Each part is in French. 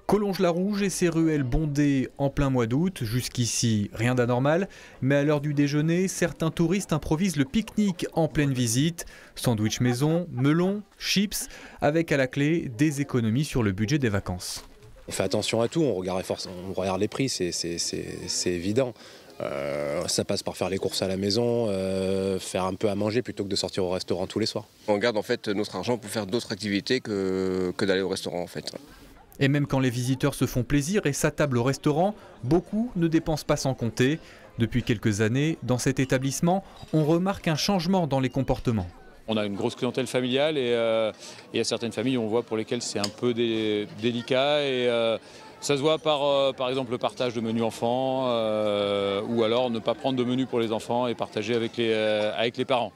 Collonges-la-Rouge et ses ruelles bondées en plein mois d'août. Jusqu'ici, rien d'anormal. Mais à l'heure du déjeuner, certains touristes improvisent le pique-nique en pleine visite. Sandwich maison, melons, chips, avec à la clé des économies sur le budget des vacances. On fait attention à tout, on regarde les prix, c'est évident. Ça passe par faire les courses à la maison, faire un peu à manger plutôt que de sortir au restaurant tous les soirs. On garde en fait notre argent pour faire d'autres activités que d'aller au restaurant en fait. Et même quand les visiteurs se font plaisir et s'attablent au restaurant, beaucoup ne dépensent pas sans compter. Depuis quelques années, dans cet établissement, on remarque un changement dans les comportements. On a une grosse clientèle familiale et il y a certaines familles, on voit, pour lesquelles c'est un peu délicat. Et ça se voit par exemple le partage de menus enfants ou alors ne pas prendre de menu pour les enfants et partager avec les parents.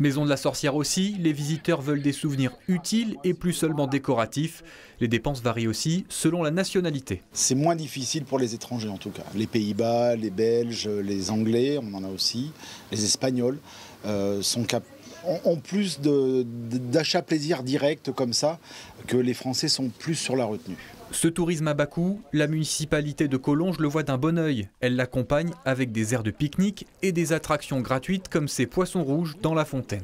Maison de la Sorcière aussi, les visiteurs veulent des souvenirs utiles et plus seulement décoratifs. Les dépenses varient aussi selon la nationalité. C'est moins difficile pour les étrangers en tout cas. Les Pays-Bas, les Belges, les Anglais, on en a aussi, les Espagnols ont plus d'achats plaisir direct comme ça que les Français sont plus sur la retenue. Ce tourisme à bas coût, la municipalité de Collonges le voit d'un bon œil. Elle l'accompagne avec des aires de pique-nique et des attractions gratuites comme ces poissons rouges dans la fontaine.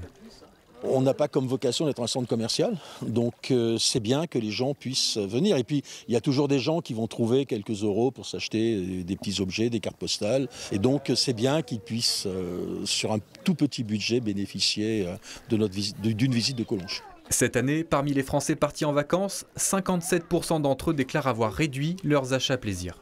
On n'a pas comme vocation d'être un centre commercial, donc c'est bien que les gens puissent venir. Et puis, il y a toujours des gens qui vont trouver quelques euros pour s'acheter des petits objets, des cartes postales. Et donc, c'est bien qu'ils puissent, sur un tout petit budget, bénéficier d'une visite de Collonges. Cette année, parmi les Français partis en vacances, 57% d'entre eux déclarent avoir réduit leurs achats plaisir.